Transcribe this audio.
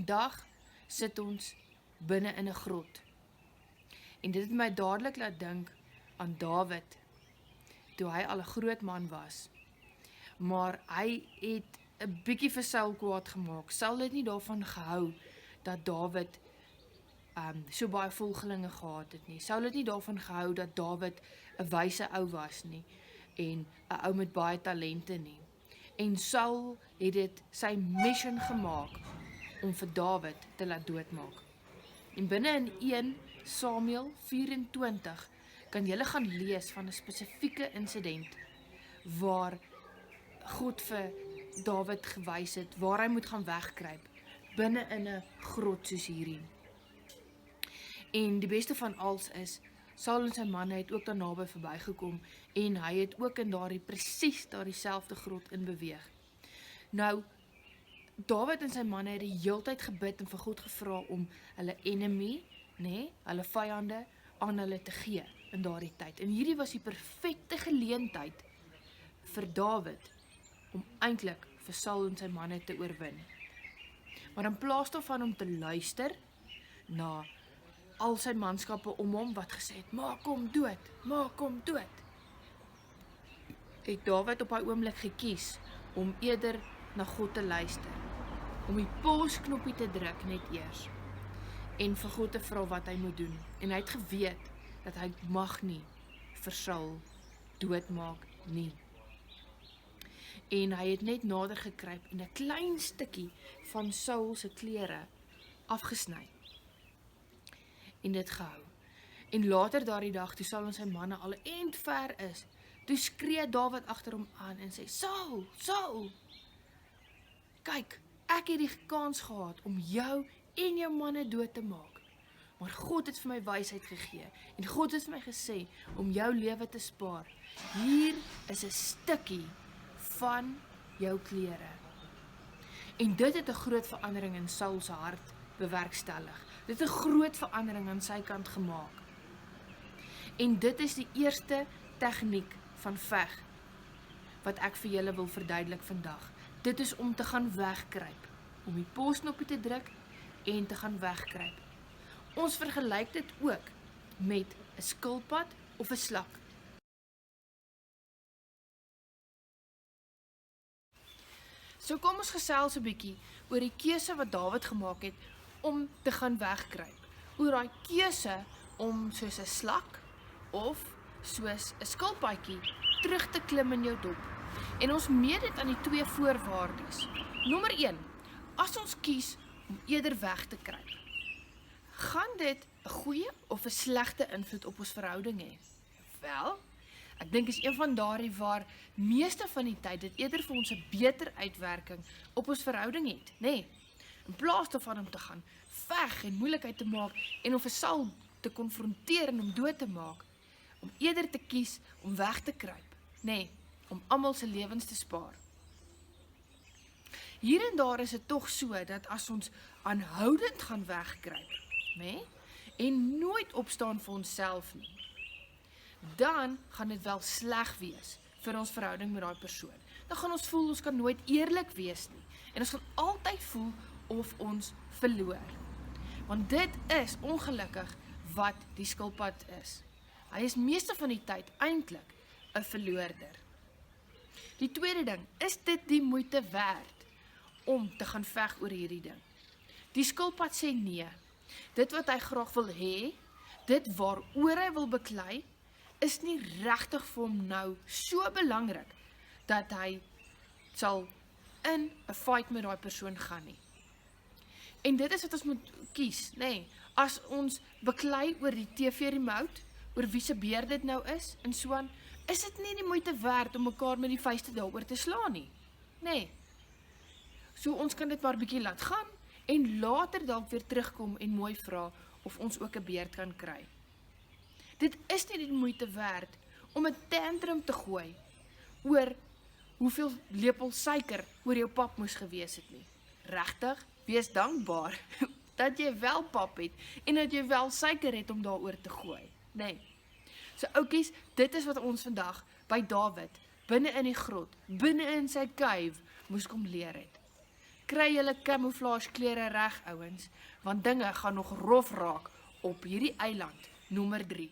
vandag sit ons binne in 'n grot. En dit het my dadelik laat dink aan Dawid, toe hy al 'n groot man was. Maar hy het 'n bietjie vir Saul kwaad gemaak. Saul het nie daarvan gehou dat Dawid so baie volgelinge gehad het nie. Saul het nie daarvan gehou dat Dawid 'n wyse ou was nie en 'n ou met baie talente nie. En Saul het dit sy mission gemaak om vir Dawid te laat doodmaak. En binne in 1 Samuel 24 kan julle gaan lees van 'n spesifieke insident waar God vir Dawid gewys het waar hy moet gaan wegkruip binne in 'n grot soos hierdie. En die beste van alles is, Saul en sy manne het ook daar naby verbygekom en hy het ook in presies daardie selfde grot in beweeg. Nou, Dawid en sy manne het die heeltyd gebid en vir God gevra om hulle enemy, hulle vyande, aan hulle te gee in daardie tyd. En hierdie was die perfekte geleentheid vir Dawid om eintlik vir Saul en sy manne te oorwin. Maar in plaas daarvan om te luister na al sy manskappe om hom wat gesê het, maak hom dood, het Dawid op hy oomblik gekies om eerder na God te luister, om die pausknoppie te druk net eers, en vir God te vra wat hy moet doen. En hy het geweet dat hy mag nie vir Saul doodmaak nie. En hy het net nader gekruip en 'n klein stukkie van Saul se klere afgesny en dit gehou. En later daardie dag, toe Saul en sy manne al 'n eind ver is, toe skree Dawid agter hom aan en sê, Saul, Saul, kyk, ek het die kans gehad om jou en jou manne dood te maak, maar God het vir my wysheid gegee, en God het vir my gesê om jou lewe te spaar. Hier is 'n stukkie van jou klere. En dit het 'n groot verandering in Saul se hart bewerkstellig. Dit het 'n groot verandering aan sy kant gemaak. En dit is die eerste tegniek van veg wat ek vir julle wil verduidelik vandag. Dit is om te gaan wegkruip, om die pausknoppie te druk en te gaan wegkruip. Ons vergelyk dit ook met 'n skilpad of 'n slak. So kom ons gesels 'n bietjie oor die keuse wat Dawid gemaak het om te gaan wegkruip. Oor daai keuse om soos 'n slak of soos 'n skilpadjie terug te klim in jou dop. En ons meet dit aan die 2 voorwaardes. Nommer 1, as ons kies om eerder weg te kruip, gaan dit 'n goeie of 'n slegte invloed op ons verhouding hê? Wel, ek dink is een van daardie waar meeste van die tyd dit eerder vir ons 'n beter uitwerking op ons verhouding het, In plaas daarvan om te gaan veg en moeilikheid te maak en om vir Saul te konfronteer en hom dood te maak, om eerder te kies om weg te kruip, om almal se lewens te spaar. Hier en daar is dit tog so dat as ons aanhoudend gaan wegkruip, en nooit opstaan vir onsself nie, dan gaan dit wel sleg wees vir ons verhouding met daai persoon. Dan gaan ons voel ons kan nooit eerlik wees nie. En ons gaan altyd voel of ons verloor. Want dit is ongelukkig wat die skilpad is. Hy is meeste van die tyd eintlik 'n verloorder. Die tweede ding, is dit die moeite werd om te gaan veg oor hierdie ding? Die skilpad sê nee. Dit wat hy graag wil hê, dit waaroor hy wil beklei, is nie regtig vir hom nou so belangrik dat hy sal in 'n fight met daai persoon gaan nie. En dit is wat ons moet kies, as ons beklei oor die TV remote, oor wie se beer dit nou is, en so aan, is dit nie die moeite werd om mekaar met die vuiste daaroor te slaan nie. So ons kan dit maar bietjie laat gaan, en later dalk weer terugkom en mooi vra of ons ook 'n beerd kan kry. Dit is nie die moeite werd om 'n tantrum te gooi oor hoeveel lepel suiker oor jou pap moes gewees het nie. Regtig, wees dankbaar dat jy wel pap het en dat jy wel suiker het om daaroor te gooi. So oukies, dit is wat ons vandag by Dawid binne in die grot, binne in sy cave moes kom leer het. Kry julle camouflage klere reg, ouens, want dinge gaan nog rof raak op hierdie eiland nommer 3.